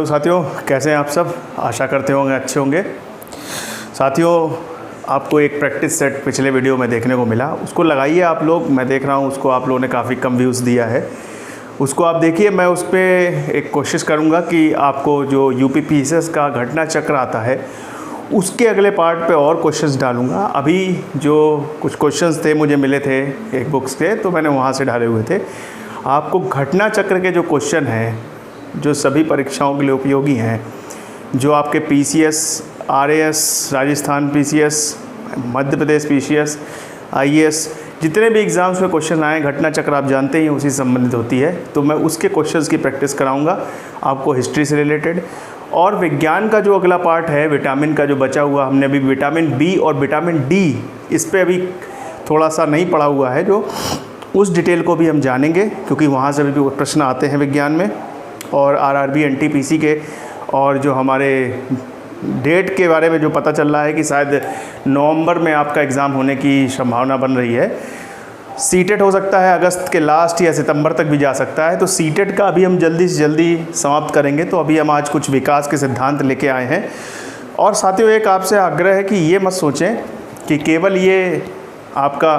Hello साथियों, कैसे हैं आप सब। आशा करते होंगे अच्छे होंगे। साथियों, आपको एक प्रैक्टिस सेट पिछले वीडियो में देखने को मिला, उसको लगाइए आप लोग। मैं देख रहा हूँ उसको आप लोगों ने काफ़ी कम व्यूज़ दिया है, उसको आप देखिए। मैं उस पर एक कोशिश करूँगा कि आपको जो यूपी पीसीएस का घटना चक्र आता है उसके अगले पार्ट पे और क्वेश्चंस डालूँगा। अभी जो कुछ क्वेश्चंस थे मुझे मिले थे एक बुक्स के, तो मैंने वहाँ से डाले हुए थे। आपको घटना चक्र के जो क्वेश्चन हैं जो सभी परीक्षाओं के लिए उपयोगी हैं, जो आपके PCS, RAS, Rajasthan PCS, Madhya Pradesh PCS, IAS, जितने भी एग्ज़ाम्स में क्वेश्चन आए, घटना चक्र आप जानते ही उसी से संबंधित होती है। तो मैं उसके क्वेश्चंस की प्रैक्टिस कराऊंगा आपको हिस्ट्री से रिलेटेड। और विज्ञान का जो अगला पार्ट है, विटामिन का जो बचा हुआ, हमने अभी विटामिन बी और विटामिन डी इस पर अभी थोड़ा सा नहीं पढ़ा हुआ है, जो उस डिटेल को भी हम जानेंगे, क्योंकि वहाँ से भी प्रश्न आते हैं विज्ञान में। और आरआरबी, एनटीपीसी के, और जो हमारे डेट के बारे में जो पता चल रहा है कि शायद नवंबर में आपका एग्ज़ाम होने की संभावना बन रही है। सीटेट हो सकता है अगस्त के लास्ट या सितंबर तक भी जा सकता है। तो सीटेट का अभी हम जल्दी से जल्दी समाप्त करेंगे। तो अभी हम आज कुछ विकास के सिद्धांत लेके आए हैं। और साथियों, एक आपसे आग्रह है कि ये मत सोचें कि केवल ये आपका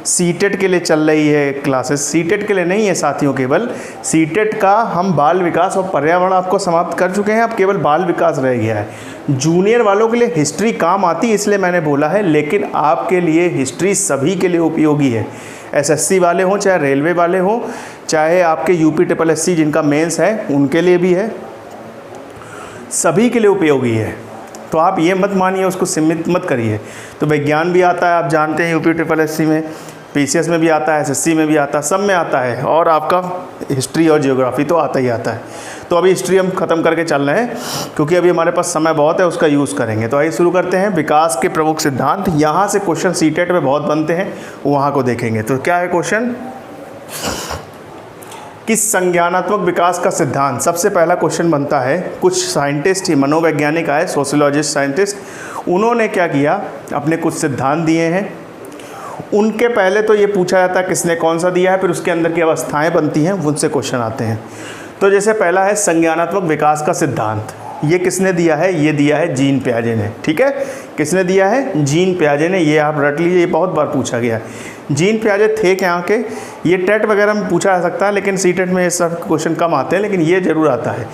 सीटेट के लिए चल रही है क्लासेस। सीटेट के लिए नहीं है साथियों, केवल सीटेट का हम बाल विकास और पर्यावरण आपको समाप्त कर चुके हैं। अब केवल बाल विकास रह गया है। जूनियर वालों के लिए हिस्ट्री काम आती है, इसलिए मैंने बोला है, लेकिन आपके लिए हिस्ट्री सभी के लिए उपयोगी है। एसएससी वाले हों, चाहे रेलवे वाले हों, चाहे आपके यूपी ट्रिपल एससी जिनका मेंस है उनके लिए भी है, सभी के लिए उपयोगी है। तो आप ये मत मानिए, उसको सीमित मत करिए। तो विज्ञान भी आता है, आप जानते हैं, यूपी ट्रिपल एससी में, पीसीएस में भी आता है, एसएससी में भी आता है, सब में आता है। और आपका हिस्ट्री और जियोग्राफी तो आता ही आता है। तो अभी हिस्ट्री हम ख़त्म करके चल रहे हैं, क्योंकि अभी हमारे पास समय बहुत है, उसका यूज़ करेंगे। तो आइए शुरू करते हैं। विकास के प्रमुख सिद्धांत, यहाँ से क्वेश्चन सीटेट में बहुत बनते हैं, वहाँ को देखेंगे। तो क्या है क्वेश्चन कि संज्ञानात्मक विकास का सिद्धांत, सबसे पहला क्वेश्चन बनता है। कुछ साइंटिस्ट ही, मनोवैज्ञानिक आए, सोशियोलॉजिस्ट साइंटिस्ट, उन्होंने क्या किया, अपने कुछ सिद्धांत दिए हैं। उनके पहले तो ये पूछा जाता है किसने कौन सा दिया है, फिर उसके अंदर की अवस्थाएं बनती हैं, उनसे क्वेश्चन आते हैं। तो जैसे पहला है संज्ञानात्मक विकास का सिद्धांत। ये किसने दिया है? ये दिया है जीन पियाजे ने। ठीक है, किसने दिया है? जीन पियाजे ने। ये आप रट लीजिए, ये बहुत बार पूछा गया है। जीन पियाजे थे क्या के? ये टेट वगैरह में पूछा जा सकता है, लेकिन सीटेट में ये सब क्वेश्चन कम आते हैं, लेकिन ये जरूर आता है।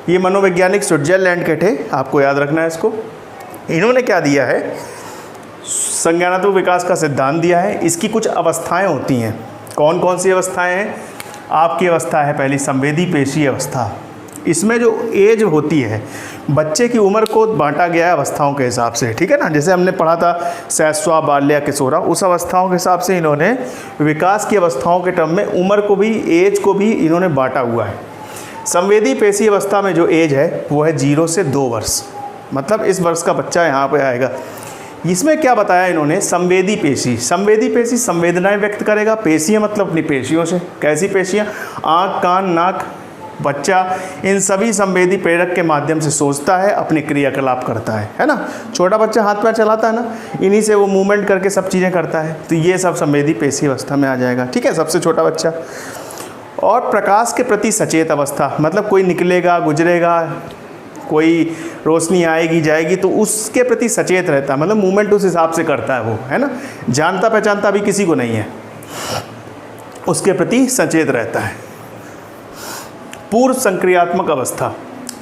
ये मनोवैज्ञानिक स्विट्जरलैंड के थे, आपको याद रखना है इसको। इन्होंने क्या दिया है? संज्ञानात्मक विकास का सिद्धांत दिया है। इसकी कुछ अवस्थाएं होती हैं। कौन कौन सी अवस्थाएं हैं? आपकी अवस्था है पहली, संवेदी पेशी अवस्था। इसमें जो एज होती है, बच्चे की उम्र को बांटा गया है अवस्थाओं के हिसाब से। ठीक है ना, जैसे हमने पढ़ा था शैशवा, बाल्या, किशोरा, उस अवस्थाओं के हिसाब से इन्होंने विकास की अवस्थाओं के टर्म में उम्र को भी, एज को भी इन्होंने बांटा हुआ है। संवेदी पेशी अवस्था में जो एज है वो है 0 से 2 वर्ष, मतलब इस वर्ष का बच्चा यहाँ पर आएगा। इसमें क्या बताया इन्होंने? संवेदी पेशी। संवेदी पेशी संवेदनाएं व्यक्त करेगा। पेशियाँ मतलब अपनी पेशियों से। कैसी पेशियाँ? आँख, कान, नाक। बच्चा इन सभी संवेदी प्रेरक के माध्यम से सोचता है, अपने क्रियाकलाप करता है ना। छोटा बच्चा हाथ पैर चलाता है ना, इन्हीं से वो मूवमेंट करके सब चीज़ें करता है। तो ये सब संवेदी पेशी अवस्था में आ जाएगा। ठीक है, सबसे छोटा बच्चा। और प्रकाश के प्रति सचेत अवस्था, मतलब कोई निकलेगा, गुजरेगा, कोई रोशनी आएगी जाएगी तो उसके प्रति सचेत रहता है, मतलब मूवमेंट उस हिसाब से करता है वो, है ना। जानता पहचानता भी किसी को नहीं है, उसके प्रति सचेत रहता है। पूर्व संक्रियात्मक अवस्था।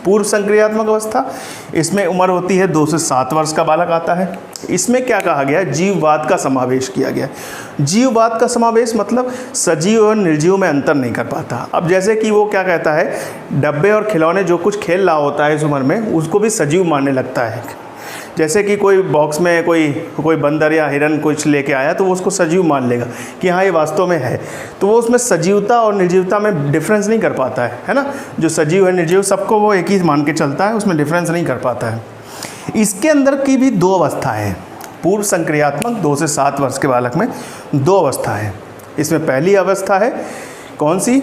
पूर्व संक्रियात्मक अवस्था, इसमें उम्र होती है 2 से 7 वर्ष का बालक आता है। इसमें क्या कहा गया? जीववाद का समावेश किया गया। जीववाद का समावेश मतलब सजीव और निर्जीव में अंतर नहीं कर पाता। अब जैसे कि वो क्या कहता है, डब्बे और खिलौने जो कुछ खेल रहा होता है इस उम्र में, उसको भी सजीव मानने लगता है। जैसे कि कोई बॉक्स में कोई बंदर या हिरन कुछ लेके आया तो वो उसको सजीव मान लेगा कि हाँ ये वास्तव में है। तो वो उसमें सजीवता और निर्जीवता में डिफरेंस नहीं कर पाता है ना। जो सजीव है, निर्जीव, सबको वो एक ही मान के चलता है, उसमें डिफरेंस नहीं कर पाता है। इसके अंदर की भी 2 अवस्थाएँ हैं। पूर्व संक्रियात्मक 2 से 7 वर्ष के बालक में 2 अवस्था है। इसमें पहली अवस्था है कौन सी?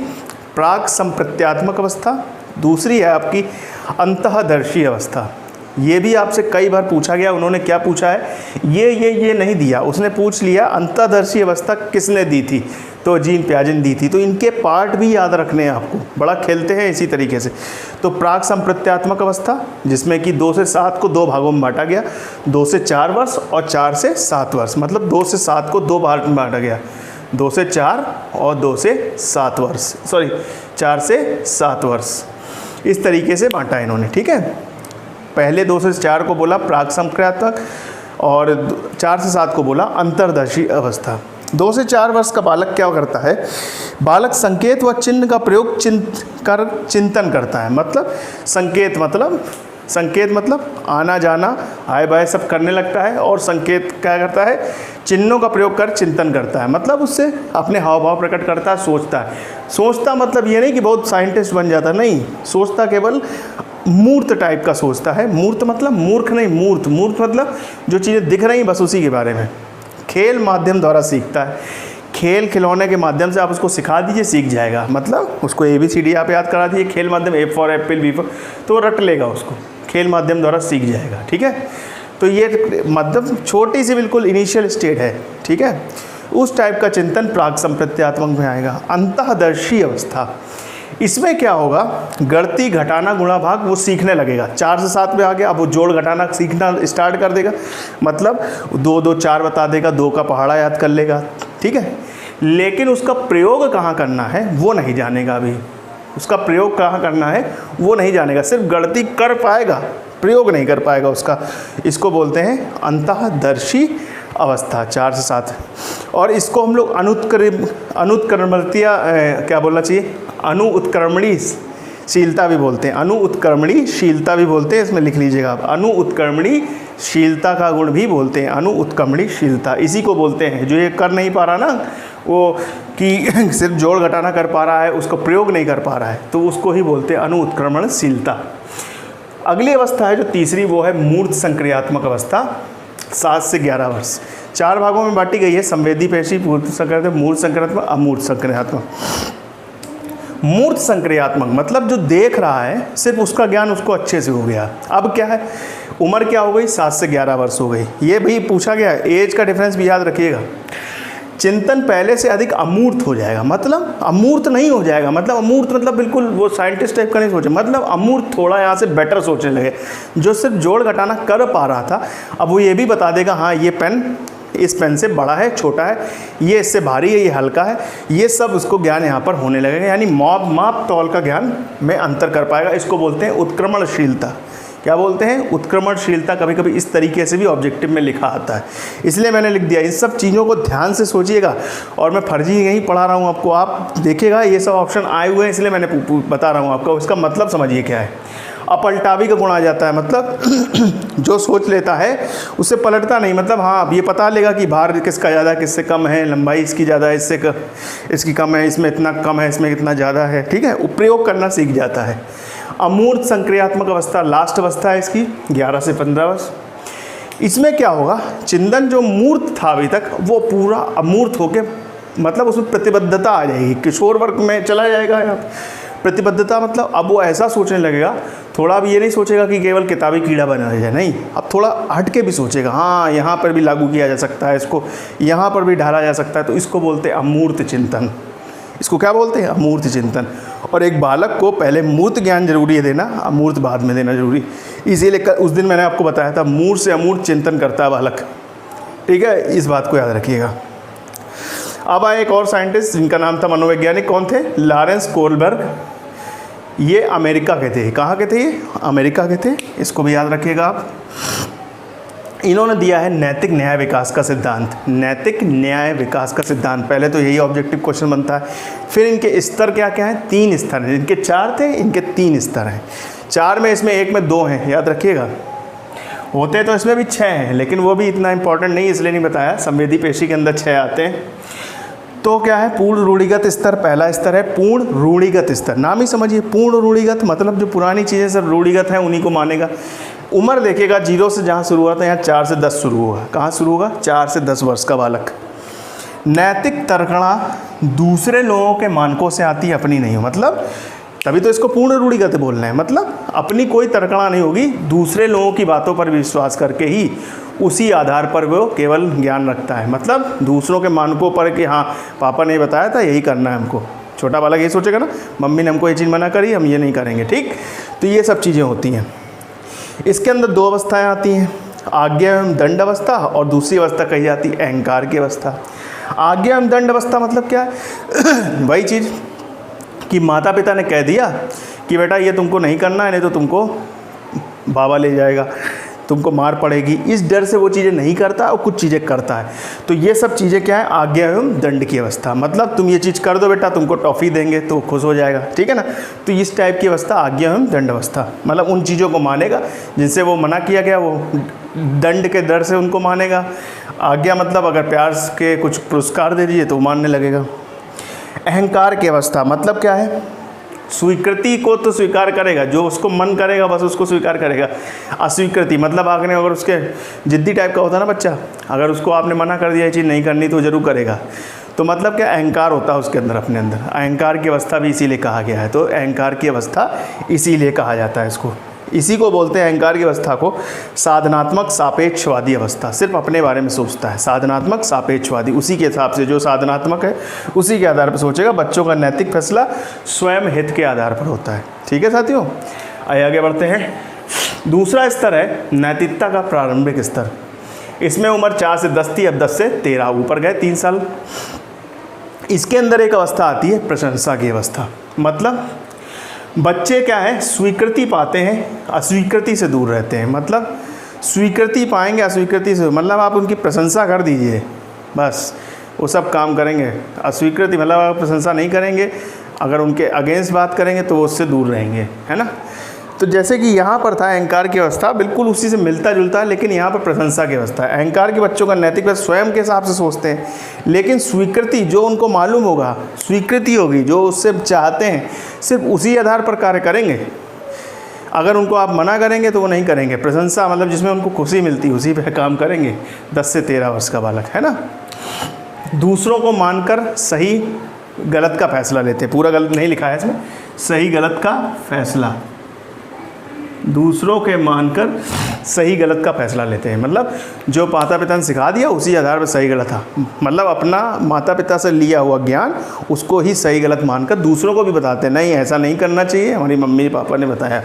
प्राक संप्रत्यात्मक अवस्था। दूसरी है आपकी अंतःदर्शी अवस्था। ये भी आपसे कई बार पूछा गया। उन्होंने क्या पूछा है? ये नहीं दिया, उसने पूछ लिया अंतःदर्शी अवस्था किसने दी थी, तो जीन पियाजे दी थी। तो इनके पार्ट भी याद रखने हैं आपको, बड़ा खेलते हैं इसी तरीके से। तो प्राक संप्रत्यात्मक अवस्था, जिसमें कि 2 से 7 को 2 भागों में बांटा गया, 2 से 4 वर्ष और 4 से 7 वर्ष, मतलब 2 से 7 को 2 भाग में बांटा गया, 2 से 4 और 2 से 7 वर्ष, 4 से 7 वर्ष, इस तरीके से बांटा इन्होंने। ठीक है, पहले 2 से 4 को बोला प्राक संक्रियात्मक और 4 से 7 को बोला अंतर्दर्शी अवस्था। 2 से 4 वर्ष का बालक क्या करता है? बालक संकेत व चिन्ह का प्रयोग चिंतन करता है। मतलब संकेत मतलब आना जाना, आए बाय सब करने लगता है, और संकेत क्या करता है? चिन्हों का प्रयोग कर चिंतन करता है, मतलब उससे अपने हाव भाव प्रकट करता है, सोचता है। सोचता मतलब ये नहीं कि बहुत साइंटिस्ट बन जाता, नहीं, सोचता केवल मूर्त टाइप का सोचता है। मूर्त मतलब मूर्ख नहीं, मूर्त मतलब जो चीज़ें दिख रही बस उसी के बारे में। खेल माध्यम द्वारा सीखता है, खेल खिलौने के माध्यम से आप उसको सिखा दीजिए, सीख जाएगा। मतलब उसको ABCD आप याद करा दीजिए, खेल माध्यम A for Apple, B for, तो वो रट लेगा उसको, खेल माध्यम द्वारा सीख जाएगा। ठीक है, तो ये मतलब छोटी सी बिल्कुल इनिशियल स्टेट है। ठीक है, उस टाइप का चिंतन प्राक संप्रत्यात्मक में आएगा। अंतःदर्शी अवस्था, इसमें क्या होगा? गणती घटाना गुणा भाग वो सीखने लगेगा। 4 से 7 में आ गया, अब वो जोड़ घटाना सीखना स्टार्ट कर देगा। मतलब 2 2 4 बता देगा, 2 का पहाड़ा याद कर लेगा। ठीक है, लेकिन उसका प्रयोग कहाँ करना है वो नहीं जानेगा। अभी उसका प्रयोग कहाँ करना है वो नहीं जानेगा, सिर्फ गणती कर पाएगा, प्रयोग नहीं कर पाएगा उसका। इसको बोलते हैं अंतःदर्शी अवस्था, 4 से 7। और इसको हम लोग अनुत्क्रमणीयता क्या बोलना चाहिए? अनुत्क्रमणीशीलता भी बोलते हैं, अनुत्क्रमणीशीलता भी बोलते हैं, इसमें लिख लीजिएगा आप। अनुत्क्रमणीशीलता का गुण भी बोलते हैं, अनुत्क्रमणीशीलता। इसी को बोलते हैं जो ये कर नहीं पा रहा ना, वो कि सिर्फ जोड़ घटाना कर पा रहा है, उसको प्रयोग नहीं कर पा रहा है, तो उसको ही बोलते हैं अनुत्क्रमणशीलता। अगली अवस्था है जो तीसरी, वो है मूर्त संक्रियात्मक अवस्था, 7 से 11 वर्ष। 4 भागों में बांटी गई है, संवेदी पेशी, मूर्त संक्रियात्मक, मूर्त संक्रियात्मक, अमूर्त संक्रियात्मक। मूर्त संक्रियात्मक मतलब जो देख रहा है सिर्फ उसका ज्ञान उसको अच्छे से हो गया। अब क्या है, उम्र क्या हो गई? 7 से 11 वर्ष हो गई। ये भी पूछा गया, एज का डिफरेंस भी याद रखिएगा। चिंतन पहले से अधिक अमूर्त हो जाएगा, मतलब अमूर्त नहीं हो जाएगा, मतलब अमूर्त मतलब बिल्कुल वो साइंटिस्ट टाइप का नहीं सोचे, मतलब अमूर्त थोड़ा यहाँ से बेटर सोचने लगे। जो सिर्फ जोड़ घटाना कर पा रहा था, अब वो ये भी बता देगा हाँ ये पेन इस पेन से बड़ा है, छोटा है, ये इससे भारी है, ये हल्का है, ये सब उसको ज्ञान यहाँ पर होने लगेगा। यानी माप तौल का ज्ञान में अंतर कर पाएगा। इसको बोलते हैं उत्क्रमणशीलता। क्या बोलते हैं? उत्क्रमणशीलता। कभी कभी इस तरीके से भी ऑब्जेक्टिव में लिखा आता है, इसलिए मैंने लिख दिया। इन सब चीज़ों को ध्यान से सोचिएगा, और मैं फर्जी नहीं पढ़ा रहा हूँ आपको, आप देखिएगा ये सब ऑप्शन आए हुए हैं, इसलिए मैंने बता रहा हूँ आपको। इसका मतलब समझिए क्या है। अपलटावी का गुण आ जाता है, मतलब जो सोच लेता है उससे पलटता नहीं। मतलब हाँ, अब ये पता लेगा कि भार किसका ज़्यादा किससे कम है, लंबाई इसकी ज़्यादा है, इसकी कम है, इसमें इतना कम है, इसमें इतना ज़्यादा है। ठीक है, प्रयोग करना सीख जाता है। अमूर्त संक्रियात्मक अवस्था लास्ट अवस्था है इसकी, 11 से 15 वर्ष। इसमें क्या होगा? चिंतन जो मूर्त था अभी तक वो पूरा अमूर्त होके, मतलब उसमें प्रतिबद्धता आ जाएगी, किशोर वर्ग में चला जाएगा। यहाँ प्रतिबद्धता मतलब अब वो ऐसा सोचने लगेगा, थोड़ा अब ये नहीं सोचेगा कि केवल किताबी कीड़ा बना जाए, नहीं, अब थोड़ा हट के भी सोचेगा, हाँ यहाँ पर भी लागू किया जा सकता है, इसको यहाँ पर भी ढाला जा सकता है। तो इसको बोलते हैं अमूर्त चिंतन। इसको क्या बोलते हैं? अमूर्त चिंतन। और एक बालक को पहले मूर्त ज्ञान जरूरी है देना, अमूर्त बाद में देना जरूरी। इसीलिए उस दिन मैंने आपको बताया था मूर्त से अमूर्त चिंतन करता है बालक। ठीक है, इस बात को याद रखिएगा। अब आए एक और साइंटिस्ट जिनका नाम था, मनोवैज्ञानिक कौन थे? Lawrence Kohlberg. ये अमेरिका के थे। कहाँ के थे ये? अमेरिका के थे। इसको भी याद रखिएगा आप। इन्होंने दिया है नैतिक न्याय विकास का सिद्धांत। नैतिक न्याय विकास का सिद्धांत, पहले तो यही ऑब्जेक्टिव क्वेश्चन बनता है। फिर इनके स्तर क्या क्या हैं? 3 स्तर हैं। इनके 4 थे, इनके 3 स्तर हैं। 4 में, इसमें 1 में 2 हैं, याद रखिएगा। होते तो इसमें भी 6 हैं, लेकिन वो भी इतना इंपॉर्टेंट नहीं, इसलिए नहीं बताया। संवेदी पेशी के अंदर 6 आते हैं। तो क्या है? पूर्ण रूढ़िगत स्तर पहला स्तर है। पूर्ण रूढ़िगत स्तर, नाम ही समझिए, पूर्ण रूढ़िगत मतलब जो पुरानी चीज़ें सब रूढ़िगत हैं उन्हीं को मानेगा। उम्र देखिएगा 0 से जहाँ शुरू हुआ था, यहाँ 4 से 10 शुरू होगा। कहाँ शुरू होगा? 4 से 10 वर्ष का बालक। नैतिक तर्कणा दूसरे लोगों के मानकों से आती है, अपनी नहीं हो, मतलब तभी तो इसको पूर्ण रूढ़िगत बोलना है। मतलब अपनी कोई तर्कणा नहीं होगी, दूसरे लोगों की बातों पर विश्वास करके ही उसी आधार पर वो केवल ज्ञान रखता है। मतलब दूसरों के मानकों पर कि हाँ पापा ने बताया था यही करना है हमको, छोटा बालक यही सोचेगा ना, मम्मी ने हमको ये चीज़ मना करी हम ये नहीं करेंगे, ठीक। तो ये सब चीज़ें होती हैं। इसके अंदर दो अवस्थाएं आती हैं, आज्ञा एवं दंड अवस्था, और दूसरी अवस्था कही जाती है अहंकार की अवस्था। आज्ञा एवं दंड अवस्था मतलब क्या है? वही चीज़ कि माता पिता ने कह दिया कि बेटा ये तुमको नहीं करना है, नहीं तो तुमको बाबा ले जाएगा, तुमको मार पड़ेगी, इस डर से वो चीज़ें नहीं करता और कुछ चीज़ें करता है। तो ये सब चीज़ें क्या है? आज्ञा एवं दंड की अवस्था। मतलब तुम ये चीज़ कर दो बेटा, तुमको टॉफ़ी देंगे तो खुश हो जाएगा, ठीक है ना। तो इस टाइप की अवस्था आज्ञा एवं दंड अवस्था। मतलब उन चीज़ों को मानेगा जिनसे वो मना किया गया, वो दंड के डर से उनको मानेगा। आज्ञा मतलब अगर प्यार के कुछ पुरस्कार दे दीजिए तो वो मानने लगेगा। अहंकार की अवस्था मतलब क्या है? स्वीकृति को तो स्वीकार करेगा, जो उसको मन करेगा बस उसको स्वीकार करेगा। अस्वीकृति मतलब आपने अगर उसके जिद्दी टाइप का होता है ना बच्चा, अगर उसको आपने मना कर दिया ये चीज़ नहीं करनी तो ज़रूर करेगा। तो मतलब क्या? अहंकार होता है उसके अंदर, अपने अंदर। अहंकार की अवस्था भी इसीलिए कहा गया है। तो अहंकार की अवस्था इसीलिए कहा जाता है इसको, इसी को बोलते हैं अहंकार की अवस्था को साधनात्मक सापेक्षवादी अवस्था। सिर्फ अपने बारे में सोचता है, साधनात्मक सापेक्षवादी, उसी के हिसाब से जो साधनात्मक है उसी के आधार पर सोचेगा। बच्चों का नैतिक फैसला स्वयं हित के आधार पर होता है, ठीक है साथियों। आगे बढ़ते हैं। दूसरा स्तर है नैतिकता का प्रारंभिक स्तर। इसमें उम्र 4 से 10 थी, अब 10 से 13 ऊपर गए 3 साल। इसके अंदर एक अवस्था आती है प्रशंसा की अवस्था। मतलब बच्चे क्या है? स्वीकृति पाते हैं, अस्वीकृति से दूर रहते हैं। मतलब स्वीकृति पाएंगे, अस्वीकृति से मतलब आप उनकी प्रशंसा कर दीजिए बस वो सब काम करेंगे। अस्वीकृति मतलब आप प्रशंसा नहीं करेंगे, अगर उनके अगेंस्ट बात करेंगे तो वो उससे दूर रहेंगे, है ना। तो जैसे कि यहाँ पर था अहंकार की अवस्था, बिल्कुल उसी से मिलता जुलता है, लेकिन यहाँ पर प्रशंसा की अवस्था है। अहंकार के बच्चों का नैतिक स्वयं के हिसाब से सोचते हैं, लेकिन स्वीकृति जो उनको मालूम होगा, स्वीकृति होगी जो उससे चाहते हैं, सिर्फ उसी आधार पर कार्य करेंगे। अगर उनको आप मना करेंगे तो वो नहीं करेंगे। प्रशंसा मतलब जिसमें उनको खुशी मिलती है उसी पर काम करेंगे। 10 से 13 वर्ष का बालक, है ना। दूसरों को मानकर सही गलत का फैसला लेते हैं। पूरा गलत नहीं लिखा है इसमें, सही गलत का फैसला, दूसरों के मानकर सही गलत का फैसला लेते हैं। मतलब जो माता पिता ने सिखा दिया उसी आधार पर सही गलत था, मतलब अपना माता पिता से लिया हुआ ज्ञान उसको ही सही गलत मानकर दूसरों को भी बताते हैं, नहीं ऐसा नहीं करना चाहिए, हमारी मम्मी पापा ने बताया।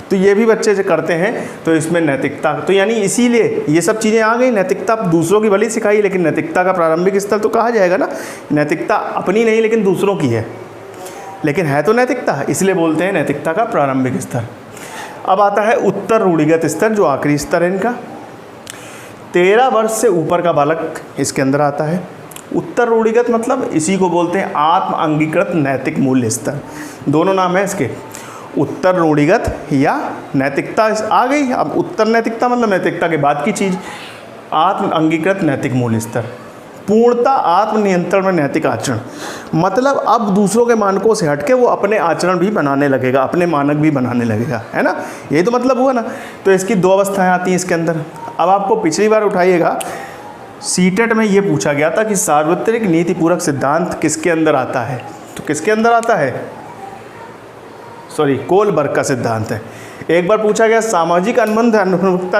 तो ये भी बच्चे जो करते हैं, तो इसमें नैतिकता, तो यानी इसीलिए ये सब चीज़ें आ गई। नैतिकता दूसरों की भली सिखाई, लेकिन नैतिकता का प्रारंभिक स्तर तो कहा जाएगा ना, नैतिकता अपनी नहीं लेकिन दूसरों की है, लेकिन है तो नैतिकता, इसलिए बोलते हैं नैतिकता का प्रारंभिक स्तर। अब आता है उत्तर रूढ़िगत स्तर, जो आखिरी स्तर है इनका। 13 वर्ष से ऊपर का बालक इसके अंदर आता है। उत्तर रूढ़िगत मतलब इसी को बोलते हैं आत्म अंगीकृत नैतिक मूल्य स्तर। दोनों नाम है इसके, उत्तर रूढ़िगत या नैतिकता आ गई। अब उत्तर नैतिकता मतलब नैतिकता के बाद की चीज़, आत्म अंगीकृत नैतिक मूल्य स्तर। पूर्णता आत्मनियंत्रण में नैतिक आचरण, मतलब अब दूसरों के मानकों से हटके वो अपने आचरण भी बनाने लगेगा, अपने मानक भी बनाने लगेगा, है ना। यही तो मतलब हुआ ना। तो इसकी 2 अवस्थाएं आती हैं इसके अंदर। अब आपको पिछली बार उठाइएगा, सीटेट में ये पूछा गया था कि सार्वत्रिक नीतिपूरक सिद्धांत किसके अंदर आता है, तो किसके अंदर आता है? सॉरी, कोलबर्ग का सिद्धांत है। एक बार पूछा गया सामाजिक अनुबंध अनुरूपता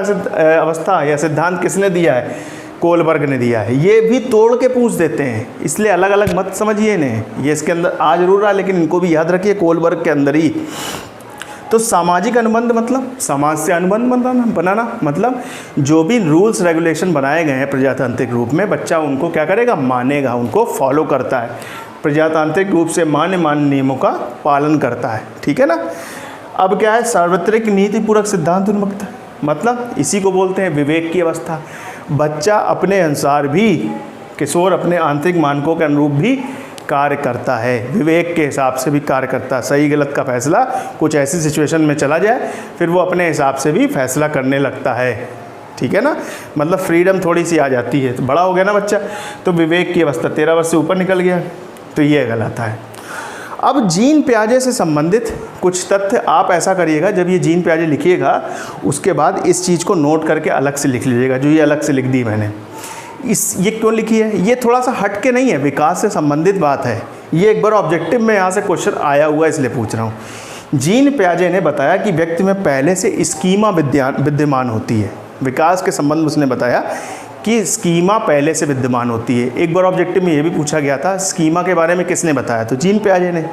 अवस्था या सिद्धांत किसने दिया है? कोलबर्ग ने दिया है। ये भी तोड़ के पूछ देते हैं, इसलिए अलग अलग मत समझिए इन्हें, ये इसके अंदर आ जरूर रहा, लेकिन इनको भी याद रखिए कोलबर्ग के अंदर ही। तो सामाजिक अनुबंध मतलब समाज से अनुबंध बनाना, मतलब जो भी रूल्स रेगुलेशन बनाए गए हैं प्रजातांत्रिक रूप में, बच्चा उनको क्या करेगा? मानेगा, उनको फॉलो करता है, प्रजातांत्रिक रूप से मान्य नियमों का पालन करता है, ठीक है ना। अब क्या है? सार्वत्रिक नीतिपूरक सिद्धांत उन्मुक्त, मतलब इसी को बोलते हैं विवेक की अवस्था। बच्चा अपने अनुसार भी, किशोर अपने आंतरिक मानकों के अनुरूप भी कार्य करता है, विवेक के हिसाब से भी कार्य करता है। सही गलत का फैसला कुछ ऐसी सिचुएशन में चला जाए, फिर वो अपने हिसाब से भी फैसला करने लगता है, ठीक है ना। मतलब फ्रीडम थोड़ी सी आ जाती है, तो बड़ा हो गया ना बच्चा, तो विवेक की अवस्था 13 वर्ष से ऊपर निकल गया, तो ये गलत है। अब जीन प्याजे से संबंधित कुछ तथ्य आप ऐसा करिएगा, जब ये जीन प्याजे लिखिएगा उसके बाद इस चीज़ को नोट करके अलग से लिख लीजिएगा, जो ये अलग से लिख दी मैंने। ये क्यों लिखी है? ये थोड़ा सा हट के नहीं है, विकास से संबंधित बात है। ये एक बार ऑब्जेक्टिव में यहाँ से क्वेश्चन आया हुआ है, इसलिए पूछ रहा हूँ। जीन प्याजे ने बताया कि व्यक्ति में पहले से स्कीमा विद्यमान होती है, विकास के संबंध में उसने बताया कि स्कीमा पहले से विद्यमान होती है। एक बार ऑब्जेक्टिव में ये भी पूछा गया था स्कीमा के बारे में किसने बताया, तो जीन पियाजे ने,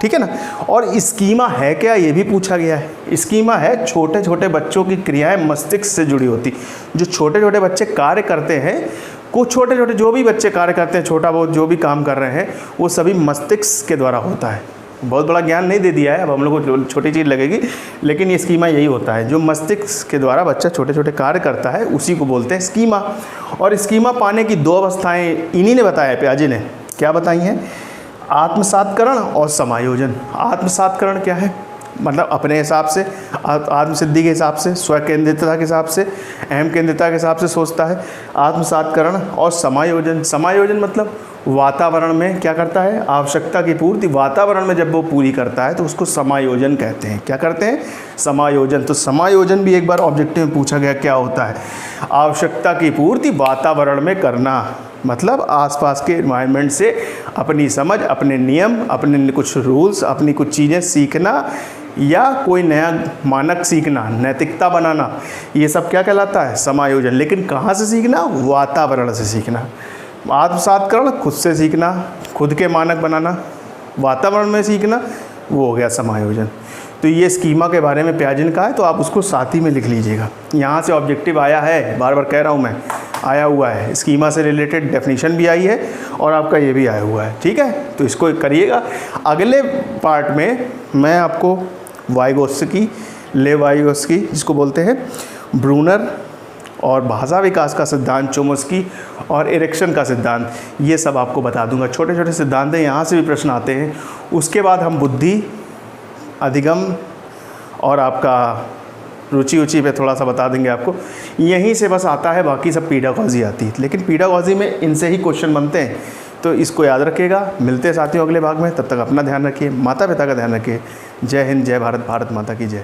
ठीक है ना। और स्कीमा है क्या, ये भी पूछा गया है। स्कीमा है छोटे छोटे बच्चों की क्रियाएं मस्तिष्क से जुड़ी होती। जो छोटे छोटे बच्चे कार्य करते हैं, कुछ छोटे छोटे जो भी बच्चे कार्य करते हैं, छोटा बहुत जो भी काम कर रहे हैं, वो सभी मस्तिष्क के द्वारा होता है। बहुत बड़ा ज्ञान नहीं दे दिया है, अब हम लोग को छोटी चीज़ लगेगी, लेकिन ये स्कीमा यही होता है। जो मस्तिष्क के द्वारा बच्चा छोटे छोटे कार्य करता है, उसी को बोलते हैं स्कीमा। और स्कीमा पाने की 2 अवस्थाएं इन्हीं ने बताया, पियाजे ने क्या बताई हैं, आत्मसात्करण और समायोजन। आत्मसात्करण क्या है, मतलब अपने हिसाब से, आत्मसिद्धि के हिसाब से, स्वकेंद्रितता के हिसाब से, अहम केंद्रितता के हिसाब से सोचता है। आत्मसात्करण और समायोजन, समायोजन मतलब वातावरण में क्या करता है, आवश्यकता की पूर्ति वातावरण में जब वो पूरी करता है तो उसको समायोजन कहते हैं। क्या करते हैं, समायोजन। तो समायोजन भी एक बार ऑब्जेक्टिव में पूछा गया, क्या होता है, आवश्यकता की पूर्ति वातावरण में करना, मतलब आसपास के एनवायरनमेंट से अपनी समझ, अपने नियम, अपने कुछ रूल्स, अपनी कुछ चीज़ें सीखना या कोई नया मानक सीखना, नैतिकता बनाना, ये सब क्या कहलाता है, समायोजन। लेकिन कहाँ से सीखना, वातावरण से सीखना। आत्मसात्करण खुद से सीखना, खुद के मानक बनाना, वातावरण में सीखना, वो हो गया समायोजन। तो ये स्कीमा के बारे में पियाजे ने कहा है, तो आप उसको साथ ही में लिख लीजिएगा। यहाँ से ऑब्जेक्टिव आया है, बार बार कह रहा हूँ मैं, आया हुआ है। स्कीमा से रिलेटेड डेफिनेशन भी आई है और आपका ये भी आया हुआ है, ठीक है। तो इसको करिएगा। अगले पार्ट में मैं आपको वाइगोत्स्की, लेवाइगोत्स्की जिसको बोलते हैं, ब्रूनर और भाषा विकास का सिद्धांत, चोम्स्की और एरिक्सन का सिद्धांत, ये सब आपको बता दूंगा। छोटे छोटे सिद्धांत हैं, यहाँ से भी प्रश्न आते हैं। उसके बाद हम बुद्धि, अधिगम और आपका रुचि पे थोड़ा सा बता देंगे आपको। यहीं से बस आता है, बाकी सब पीडागॉजी आती है। लेकिन पीडागॉजी में इनसे ही क्वेश्चन बनते हैं, तो इसको याद रखिएगा। मिलते हैं साथियों अगले भाग में, तब तक अपना ध्यान रखिए, माता पिता का ध्यान रखिए। जय हिंद, जय भारत, भारत माता की जय।